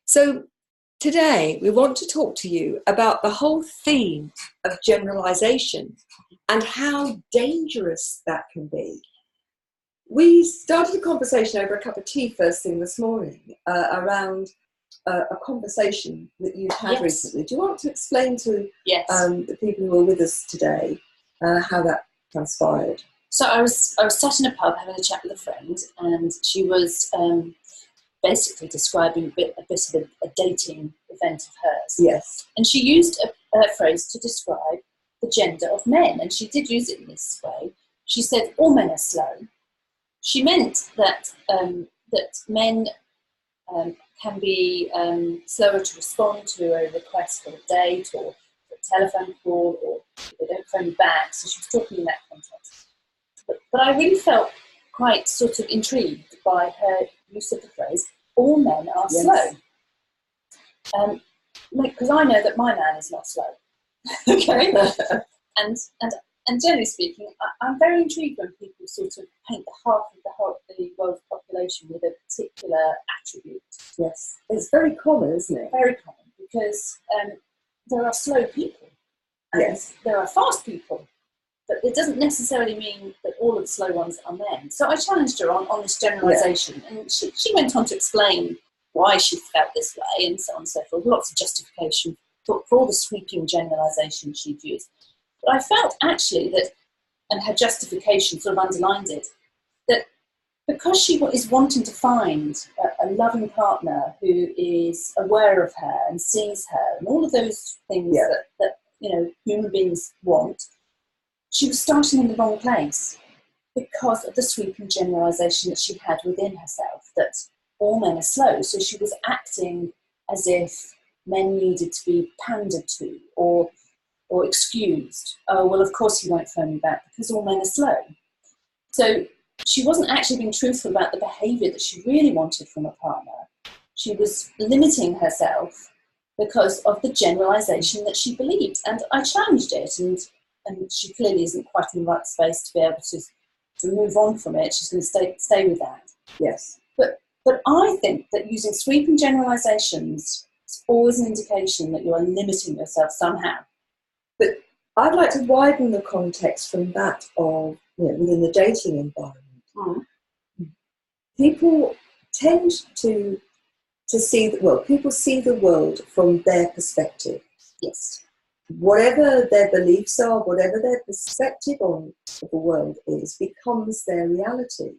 So today we want to talk to you about the whole theme of generalization and how dangerous that can be. We started a conversation over a cup of tea first thing this morning around a conversation that you've had recently. Do you want to explain to the people who are with us today how that transpired? So I was sat in a pub having a chat with a friend, and she was basically describing a bit of a dating event of hers. Yes. And she used a phrase to describe the gender of men, and she did use it in this way. She said, all men are slow. She meant that that men can be slower to respond to a request for a date or for a telephone call, or they don't phone you back. So she was talking in that context. But I really felt quite sort of intrigued by her use of the phrase, all men are slow. Because I know that my man is not slow. Okay? And generally speaking, I'm very intrigued when people sort of paint the half of the world's population with a particular attribute. Yes. It's very common, isn't it? Very common, because there are slow people. And there are fast people. But it doesn't necessarily mean that all of the slow ones are men. So I challenged her on this generalisation, and she went on to explain why she felt this way and so on and so forth. Lots of justification for all the sweeping generalisations she'd used. But I felt actually that, and her justification sort of underlined it, that because she is wanting to find a loving partner who is aware of her and sees her and all of those things that human beings want, she was starting in the wrong place because of the sweeping generalisation that she had within herself, that all men are slow. So she was acting as if men needed to be pandered to or excused. Oh, well, of course he won't phone me back because all men are slow. So she wasn't actually being truthful about the behaviour that she really wanted from a partner. She was limiting herself because of the generalisation that she believed. And I challenged it, and she clearly isn't quite in the right space to be able to move on from it. She's going to stay with that. Yes. But I think that using sweeping generalisations is always an indication that you are limiting yourself somehow. But I'd like to widen the context from that of, within the dating environment. People tend to see, people see the world from their perspective. Yes. Whatever their beliefs are, whatever their perspective on the world is, becomes their reality.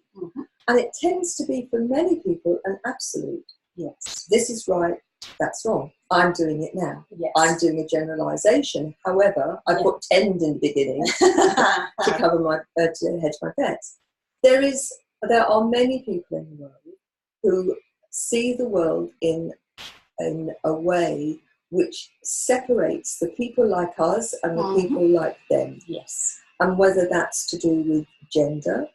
And it tends to be, for many people, an absolute. Yes. This is right, that's wrong. I'm doing it now. Yes. I'm doing a generalisation. However, I put tend in the beginning to cover to hedge my bets. There are many people in the world who see the world in a way which separates the people like us and the people like them. Yes. And whether that's to do with gender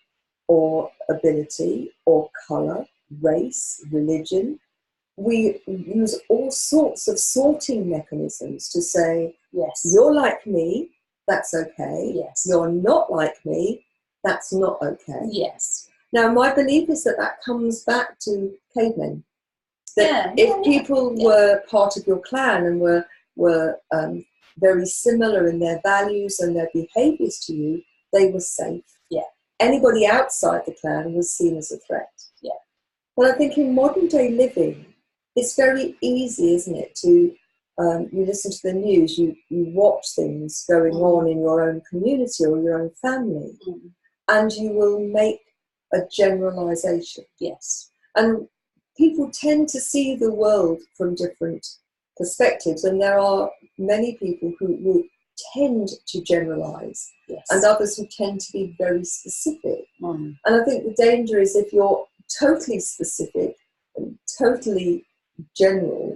or ability or colour, race, religion, we use all sorts of sorting mechanisms to say, yes, you're like me, that's okay. Yes. You're not like me, that's not okay. Yes. Now, my belief is that comes back to cavemen. That if people were part of your clan and were very similar in their values and their behaviours to you, they were safe. Yeah. Anybody outside the clan was seen as a threat. Yeah. But I think in modern day living, it's very easy, isn't it, to you listen to the news, you watch things going on in your own community or your own family, and you will make a generalisation. Yes. And people tend to see the world from different perspectives, and there are many people who tend to generalise, and others who tend to be very specific. And I think the danger is if you're totally specific and totally general,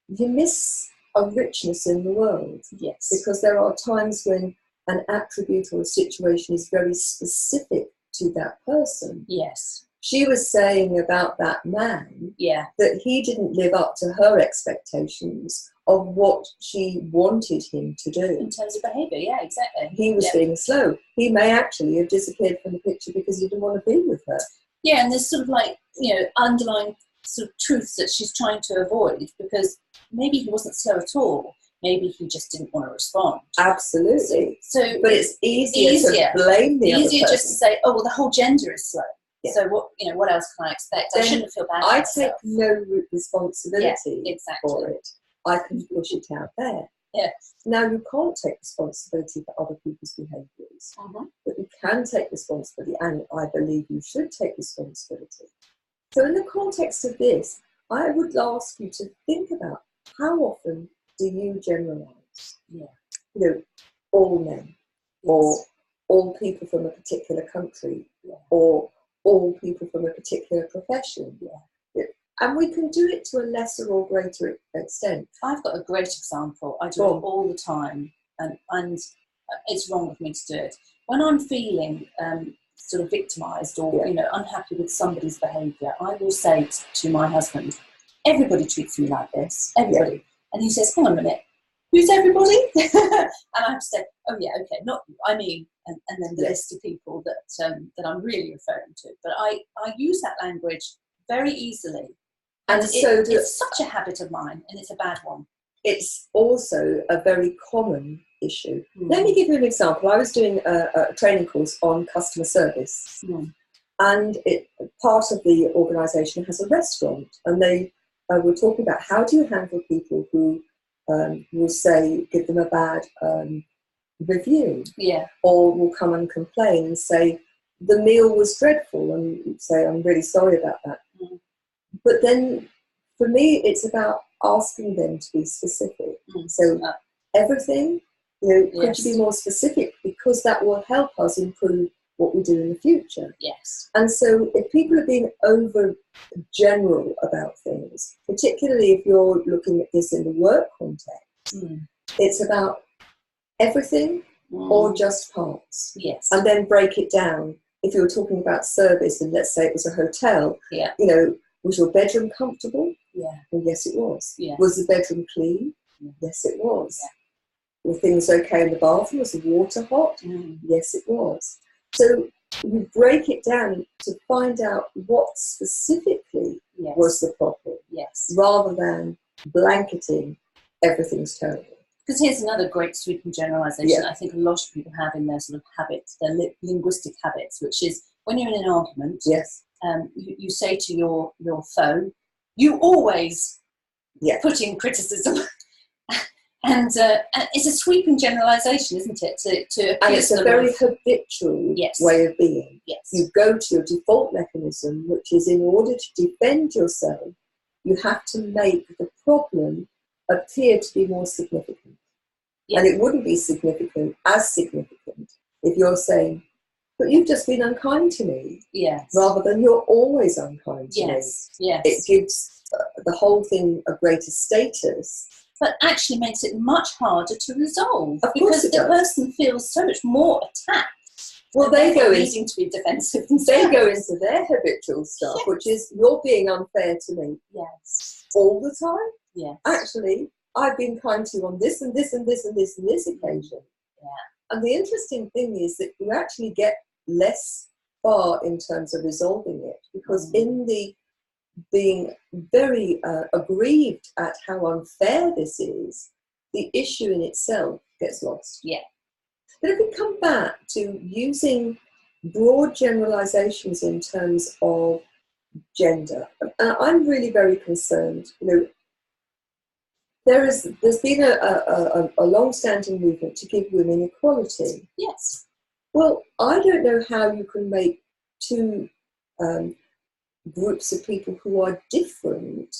you miss a richness in the world. Yes. Because there are times when an attribute or a situation is very specific to that person. Yes. She was saying about that man that he didn't live up to her expectations of what she wanted him to do. In terms of behaviour, yeah, exactly. He was being slow. He may actually have disappeared from the picture because he didn't want to be with her. Yeah, and there's sort of like, underlying sort of truths that she's trying to avoid, because maybe he wasn't slow at all. Maybe he just didn't want to respond. Absolutely. So but it's easier to blame the other person. Easier just to say, oh, well, the whole gender is slow. Yeah. So what else can I expect? Then I shouldn't feel bad. I take no responsibility exactly. for it. I can push it out there. Yes. Now, you can't take responsibility for other people's behaviours, but you can take responsibility, and I believe you should take responsibility. So in the context of this, I would ask you to think about, how often do you generalise? Yeah. You know, all men, or all people from a particular country, or all people from a particular profession. And we can do it to a lesser or greater extent. I've got a great example. I do it all the time, and it's wrong of me to do it. When I'm feeling sort of victimised or unhappy with somebody's behaviour, I will say to my husband, everybody treats me like this, everybody. Yeah. And he says, hang on a minute, who's everybody? And I have to say, oh yeah, okay, not you, I mean, and then the list of people that I'm really referring to. But I use that language very easily. And it's such a habit of mine, and it's a bad one. It's also a very common issue. Let me give you an example. I was doing a training course on customer service, and part of the organisation has a restaurant, and they were talking about, how do you handle people who will say, give them a bad review, or will come and complain and say the meal was dreadful, and say, I'm really sorry about that. But then, for me, it's about asking them to be specific. So everything, could you be more specific? Because that will help us improve what we do in the future. Yes. And so if people are being over general about things, particularly if you're looking at this in the work context, it's about everything or just parts. Yes. And then break it down. If you were talking about service, and let's say it was a hotel, was your bedroom comfortable? Yeah. Well, yes, it was. Yeah. Was the bedroom clean? Yes, it was. Were things okay in the bathroom? Was the water hot? Yes, it was. So you break it down to find out what specifically was the problem, rather than blanketing everything's terrible. Because here's another great sweeping generalisation I think a lot of people have in their sort of habits, their linguistic habits, which is when you're in an argument, you say to your foe, you always put in criticism. And it's a sweeping generalisation, isn't it? And it's a very habitual way of being. Yes. You go to your default mechanism, which is, in order to defend yourself, you have to make the problem appear to be more significant. And it wouldn't be as significant if you're saying, but you've just been unkind to me. Yes. Rather than, you're always unkind to me. Yes. It gives the whole thing a greater status. But actually makes it much harder to resolve, because the person feels so much more attacked. Well, they go needing to be defensive. They go into their habitual stuff, which is, you're being unfair to me. Yes. All the time. Yes. Actually, I've been kind to you on this and this and this and this and this occasion. Yeah. And the interesting thing is that you actually get less far in terms of resolving it, because in the being very aggrieved at how unfair this is, the issue in itself gets lost. Yeah. But if we come back to using broad generalizations in terms of gender, I'm really very concerned. There's been a long-standing movement to give women equality. Yes. Well, I don't know how you can make two groups of people who are different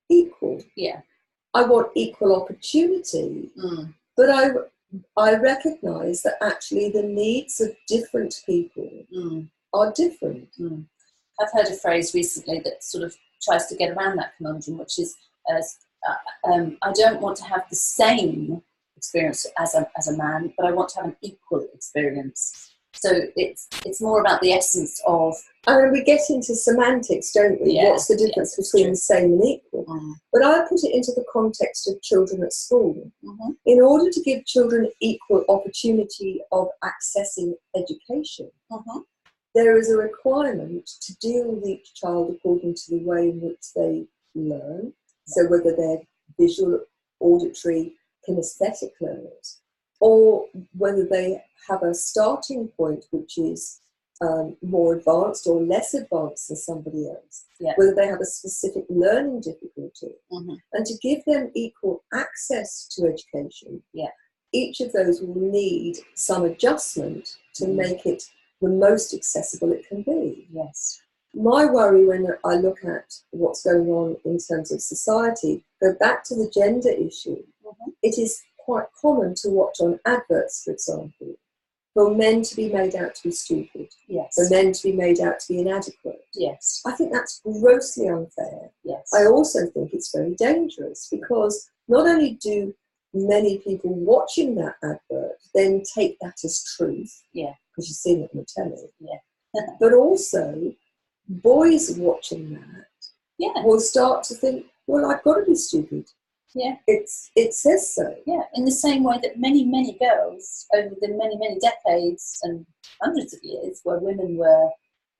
equal. Yeah. I want equal opportunity, but I recognise that actually the needs of different people are different. I've heard a phrase recently that sort of tries to get around that conundrum, which is, I don't want to have the same experience as a man, but I want to have an equal experience. So it's more about the essence of... I mean, we get into semantics, don't we? Yeah, what's the difference between same and equal? But I put it into the context of children at school. In order to give children equal opportunity of accessing education, there is a requirement to deal with each child according to the way in which they learn. So whether they're visual, auditory, kinesthetic learners, or whether they have a starting point which is more advanced or less advanced than somebody else, whether they have a specific learning difficulty, and to give them equal access to education, each of those will need some adjustment to make it the most accessible it can be. Yes. My worry when I look at what's going on in terms of society, go back to the gender issue. It is quite common to watch on adverts, for example, for men to be made out to be stupid, for men to be made out to be inadequate. Yes. I think that's grossly unfair. Yes. I also think it's very dangerous because not only do many people watching that advert then take that as truth, because you've seen it on the telly, but also boys watching that will start to think, well, I've got to be stupid. It says so. In the same way that many, many girls over the many, many decades and hundreds of years where women were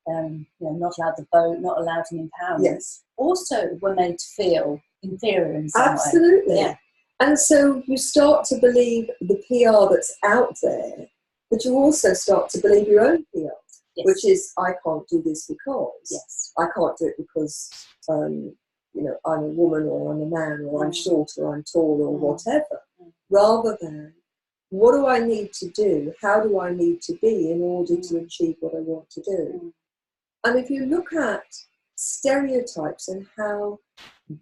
not allowed to vote, not allowed in empowerment, also were made to feel inferior in some way. Absolutely. And so you start to believe the PR that's out there, but you also start to believe your own PR, which is, I can't do this because. I can't do it because, I'm a woman or I'm a man or I'm short or I'm tall or whatever, rather than what do I need to do? How do I need to be in order to achieve what I want to do? And if you look at stereotypes and how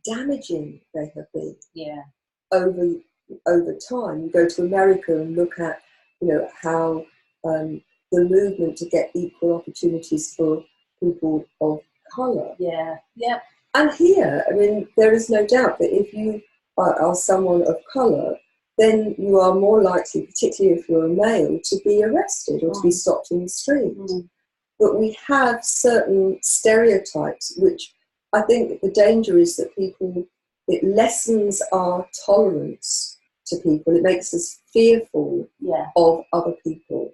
damaging they have been over time, you go to America and look at how the movement to get equal opportunities for people of colour. And here, I mean, there is no doubt that if you are someone of colour, then you are more likely, particularly if you're a male, to be arrested or to be stopped in the street. But we have certain stereotypes, which I think the danger is that it lessens our tolerance to people. It makes us fearful of other people.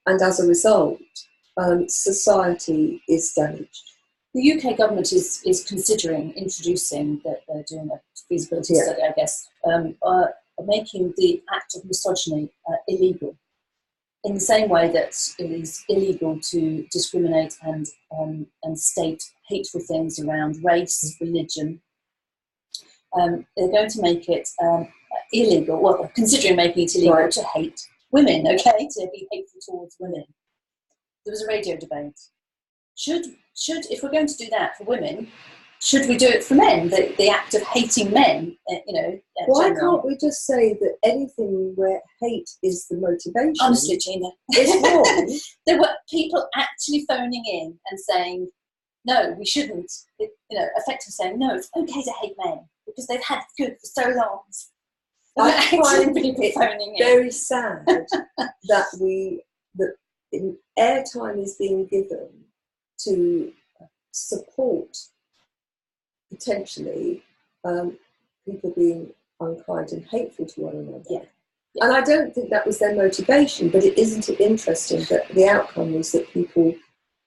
And as a result, society is damaged. The UK government is considering introducing, that they're doing a feasibility study, I guess, making the act of misogyny illegal, in the same way that it is illegal to discriminate and state hateful things around race, religion. They're going to make it illegal, well, considering making it illegal to hate women, to be hateful towards women. There was a radio debate. Should if we're going to do that for women, should we do it for men? The act of hating men, Why can't we just say that anything where hate is the motivation? Honestly, Gina, it's wrong. There were people actually phoning in and saying, no, we shouldn't. Effectively saying, no, it's okay to hate men because they've had it good for so long. I find it very sad that airtime is being given to support potentially people being unkind and hateful to one another. And I don't think that was their motivation, but isn't it interesting that the outcome was that people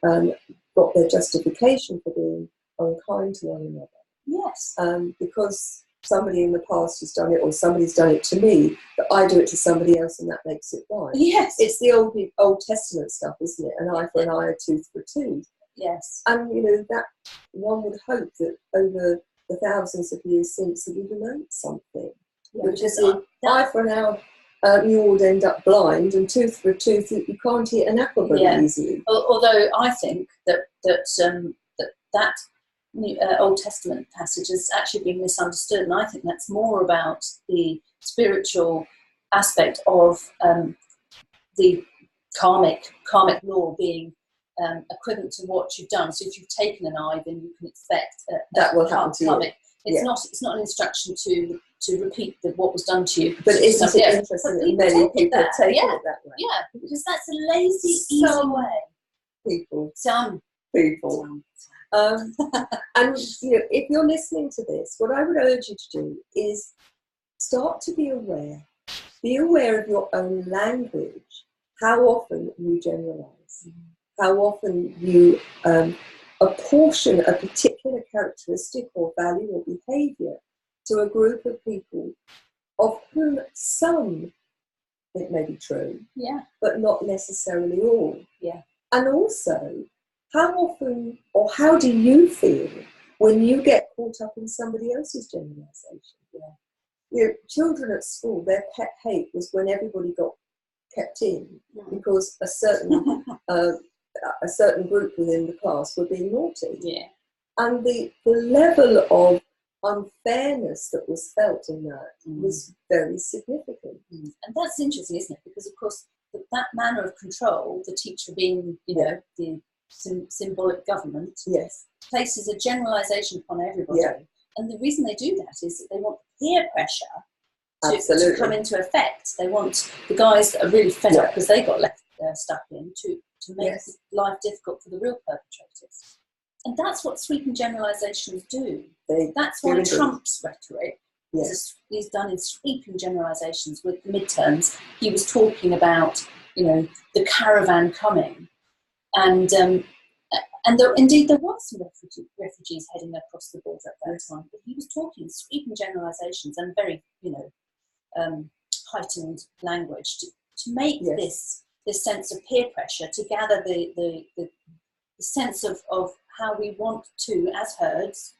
got their justification for being unkind to one another. Because somebody in the past has done it, or somebody's done it to me, but I do it to somebody else and that makes it right. It's the Old Testament stuff, isn't it? An eye for an eye, a tooth for a tooth. And that one would hope that over the thousands of years since that we've learned something. Which is eye for an eye, you would end up blind, and tooth for a tooth, you can't eat an apple very easily. Although I think that Old Testament passage has actually been misunderstood, and I think that's more about the spiritual aspect of the karmic law being equivalent to what you've done. So if you've taken an eye, then you can expect that will happen to you. It's not an instruction to repeat what was done to you. But isn't it interesting that many people take it that way? Because that's a lazy, easy way. Some people. And if you're listening to this, what I would urge you to do is start to be aware. Be aware of your own language. How often you generalise. how often you apportion a particular characteristic or value or behaviour to a group of people, of whom some, it may be true, but not necessarily all. And also, how often or how do you feel when you get caught up in somebody else's generalisation? You know, children at school, their pet hate was when everybody got kept in because a certain group within the class were being naughty. And the level of unfairness that was felt in that was very significant. And that's interesting, isn't it? Because of course that manner of control, the teacher being, you know, the symbolic government, places a generalisation upon everybody. And the reason they do that is that they want peer pressure to come into effect. They want the guys that are really fed up because they got left stuck in to make life difficult for the real perpetrators. And that's what sweeping generalisations do. That's why Trump's rhetoric is done in sweeping generalisations. With the midterms, he was talking about, you know, the caravan coming, and indeed there were some refugees heading across the border at that time. But he was talking sweeping generalisations and very, you know, heightened language to make this sense of peer pressure, to gather the sense of how we want to, as herds,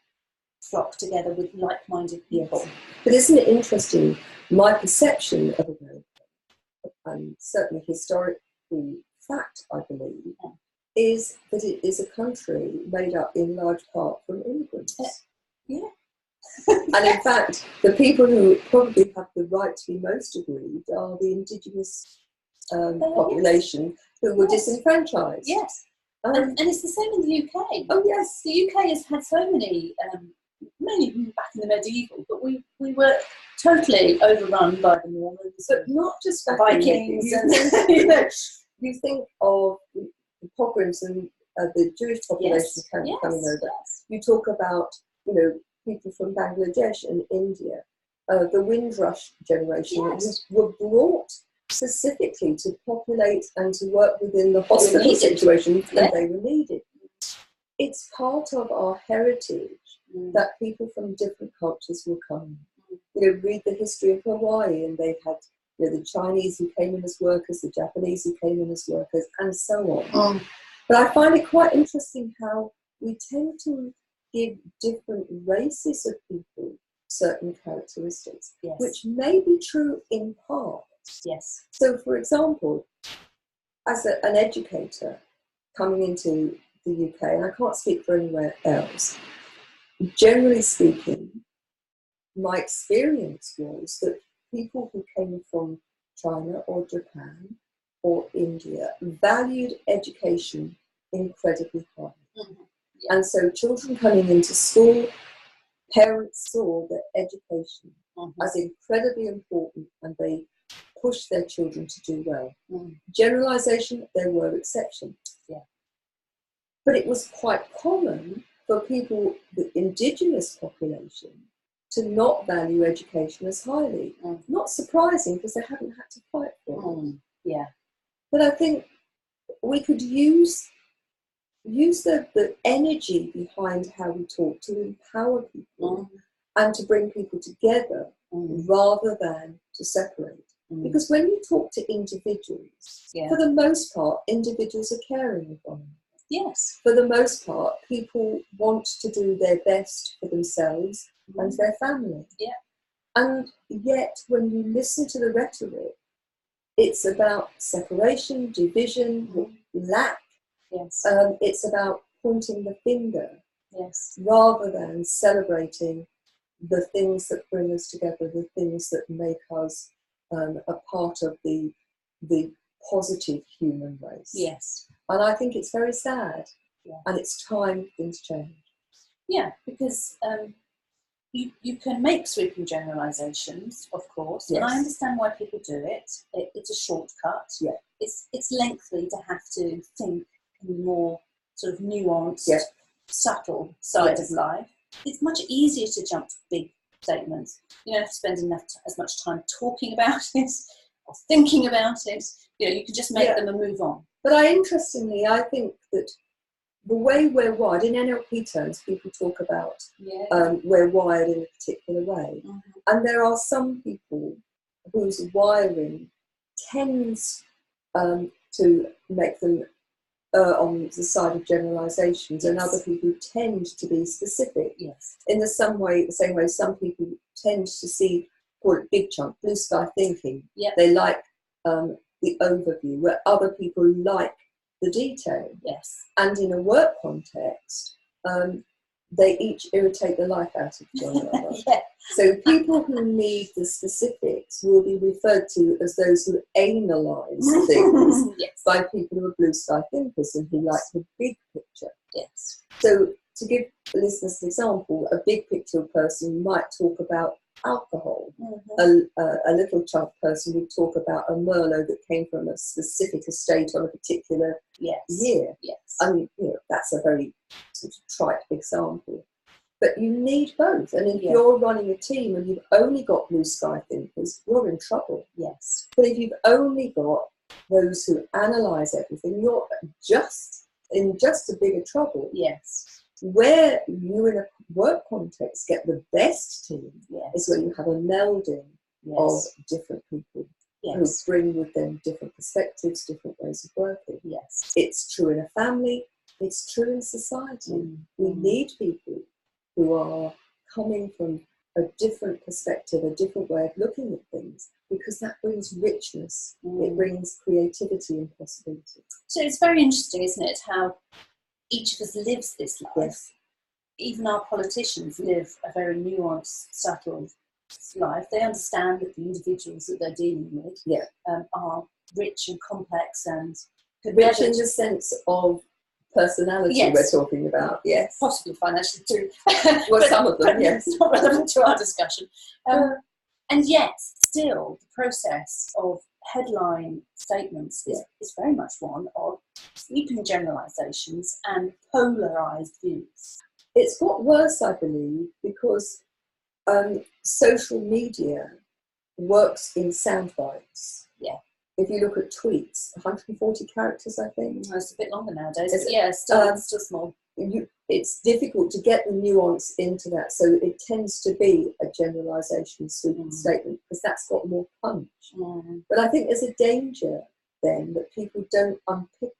flock together with like-minded people. But isn't it interesting, my perception of America, and certainly historical fact, I believe, is that it is a country made up in large part from immigrants. And in fact, the people who probably have the right to be most aggrieved are the indigenous population who were disenfranchised. And it's the same in the UK. The UK has had so many, mainly back in the medieval, but we were totally overrun by the Normans, but not just Vikings. You think of the pogroms and the Jewish population coming over. You talk about, you know, people from Bangladesh and India. The Windrush generation were brought specifically to populate and to work within the hospital situation, and they were needed. It's part of our heritage that people from different cultures will come. You know, read the history of Hawaii, and they've had, you know, the Chinese who came in as workers, the Japanese who came in as workers, and so on. But I find it quite interesting how we tend to give different races of people certain characteristics, which may be true in part. So, for example, as an educator coming into the UK, and I can't speak for anywhere else, generally speaking, my experience was that people who came from China or Japan or India valued education incredibly highly. And so children coming into school, parents saw that education as incredibly important, and they pushed their children to do well. Generalisation, there were exceptions. But it was quite common for people, the indigenous population, to not value education as highly. Not surprising, because they hadn't had to fight for it. But I think we could use the energy behind how we talk to empower people and to bring people together rather than to separate. Because when you talk to individuals, for the most part, individuals are caring of one another. For the most part, people want to do their best for themselves and their family. And yet, when you listen to the rhetoric, it's about separation, division, lack. It's about pointing the finger rather than celebrating the things that bring us together, the things that make us a part of the positive human race. And I think it's very sad, and it's time things change. Because you can make sweeping generalisations, of course, and I understand why people do it. It's a shortcut. It's lengthy to have to think in a more sort of nuanced, subtle side of life. It's much easier to jump to big statements. You don't have to spend as much time talking about it or thinking about it. You know, you can just make them and move on. But interestingly, I think that the way we're wired, in NLP terms, people talk about we're wired in a particular way. Mm-hmm. And there are some people whose wiring tends to make them on the side of generalizations, and other people tend to be specific. Yes. In the same way, some people tend to see, call it big chunk, blue sky thinking. Yep. They like the overview, where other people like the detail. Yes. And in a work context, they each irritate the life out of one another. Yeah. So people who need the specifics will be referred to as those who analyse things yes. by people who are blue sky thinkers and who like the big picture. Yes. So to give the listeners an example, a big picture person might talk about alcohol. Mm-hmm. A little chunk person would talk about a Merlot that came from a specific estate on a particular year. Yes. I mean, that's a very sort of trite example. But you need both. And if you're running a team and you've only got blue sky thinkers, you're in trouble. Yes. But if you've only got those who analyse everything, you're just in a bigger trouble. Yes. Where you in a work context get the best team is when you have a melding of different people who bring with them different perspectives, different ways of working. Yes. It's true in a family, it's true in society. Mm-hmm. We need people who are coming from a different perspective, a different way of looking at things, because that brings richness, it brings creativity and possibility. So it's very interesting, isn't it, how each of us lives this life. Yes. Even our politicians live a very nuanced, subtle life. They understand that the individuals that they're dealing with are rich and complex and rich in the sense of personality we're talking about. Yes, possibly financially too. Well, some of them, yes, it's not relevant to our discussion. And yet, still, the process of headline statements is very much one of sweeping generalizations and polarized views. It's got worse, I believe, because social media works in sound bites. Yeah. If you look at tweets, 140 characters, I think. It's a bit longer nowadays, but still small. It's difficult to get the nuance into that, so it tends to be a generalisation sweeping statement, because that's got more punch. But I think there's a danger then that people don't unpick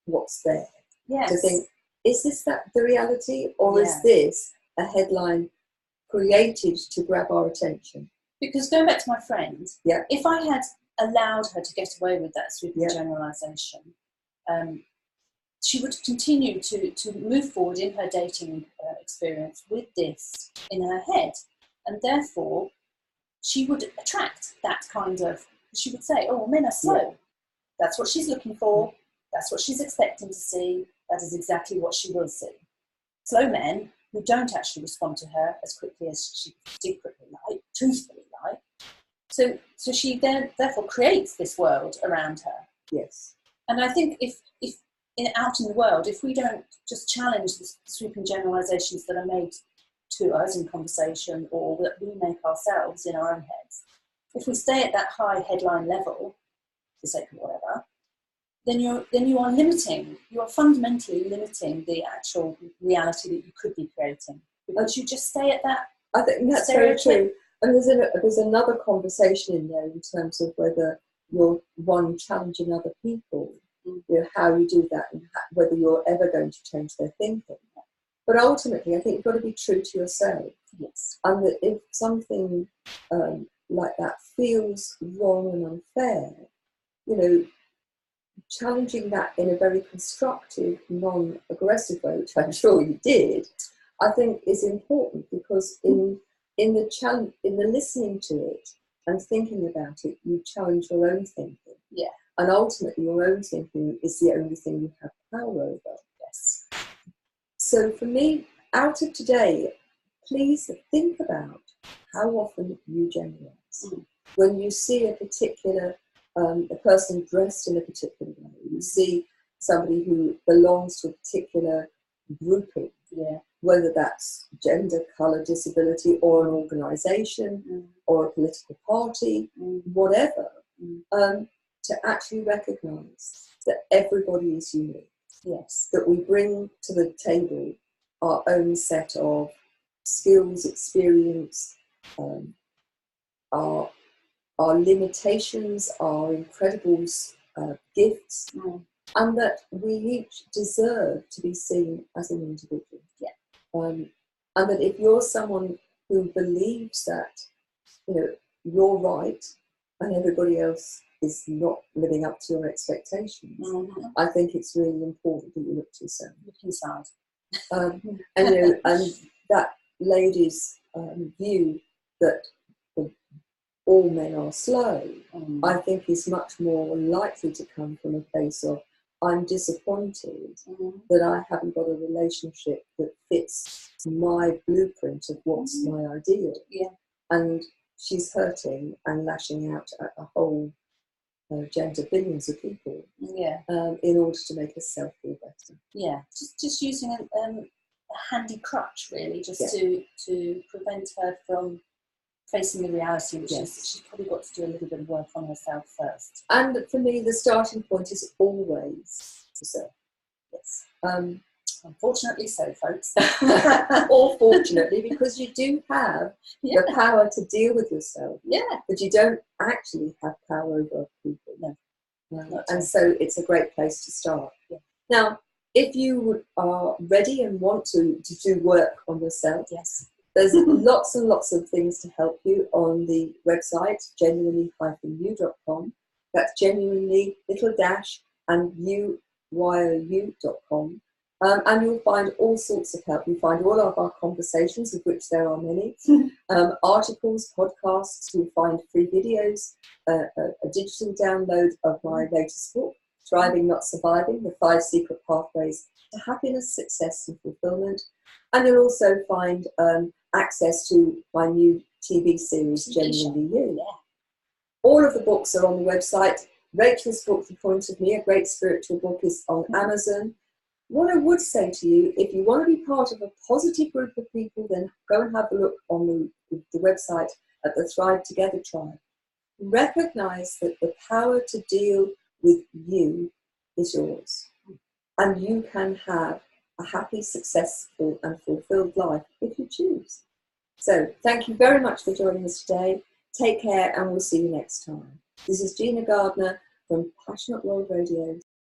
what's there. Yes. To think, is this the reality, or is this a headline created to grab our attention? Because going back to my friend, if I had allowed her to get away with that sweeping generalisation, she would continue to move forward in her dating experience with this in her head, and therefore she would attract that kind of, she would say, oh, men are slow. That's what she's looking for. That's what she's expecting to see. That is exactly what she will see. Slow men who don't actually respond to her as quickly as she secretly like, truthfully like. So she then therefore creates this world around her. Yes. And I think if out in the world, if we don't just challenge the sweeping generalizations that are made to us in conversation, or that we make ourselves in our own heads, if we stay at that high headline level, for the sake of whatever, then you are fundamentally limiting the actual reality that you could be creating, because you just stay at that. I think that's very true. And there's another conversation in there in terms of whether you're challenging other people, how you do that, and whether you're ever going to change their thinking. But ultimately, I think you've got to be true to yourself. Yes. And that if something like that feels wrong and unfair, challenging that in a very constructive, non-aggressive way, which I'm sure you did, I think is important, because in the listening to it and thinking about it, you challenge your own thinking. Yeah. And ultimately, your own thinking is the only thing you have power over. Yes. So for me, out of today, please think about how often you generalise. When you see a particular a person dressed in a particular way, you see somebody who belongs to a particular grouping, whether that's gender, colour, disability, or an organisation, or a political party, whatever, to actually recognise that everybody is unique. Yes. That we bring to the table our own set of skills, experience, our limitations, our incredible gifts, and that we each deserve to be seen as an individual. Yeah. And that if you're someone who believes that, you know, you're right and everybody else is not living up to your expectations, I think it's really important that you look to yourself. Look inside. And, you know, and that lady's view that all men are slow, I think is much more likely to come from a place of, I'm disappointed that I haven't got a relationship that fits my blueprint of what's my ideal. Yeah. And she's hurting and lashing out at a whole gender, billions of people, in order to make herself feel better. Yeah, just using a handy crutch, really, just to prevent her from facing the reality, which is she's probably got to do a little bit of work on herself first. And for me, the starting point is always yourself. Yes. Unfortunately so, folks. Or fortunately, because you do have the power to deal with yourself. Yeah. But you don't actually have power over people. No. And so it's a great place to start. Yeah. Now, if you are ready and want to do work on yourself, there's lots and lots of things to help you on the website, genuinely-you.com. That's genuinely, little dash, and you.com. And you'll find all sorts of help. You find all of our conversations, of which there are many, articles, podcasts. You'll find free videos, a digital download of my latest book, Thriving Not Surviving, the 5 Secret Pathways to Happiness, Success and Fulfillment. And you'll also find access to my new TV series, Genuinely You. Yeah. All of the books are on the website. Rachel's book, The Point of Me, a great spiritual book, is on Amazon. What I would say to you, if you want to be part of a positive group of people, then go and have a look on the website at the Thrive Together Tribe. Recognize that the power to deal with you is yours. And you can have a happy, successful and fulfilled life if you choose. So thank you very much for joining us today. Take care and we'll see you next time. This is Gina Gardner from Passionate World Radio.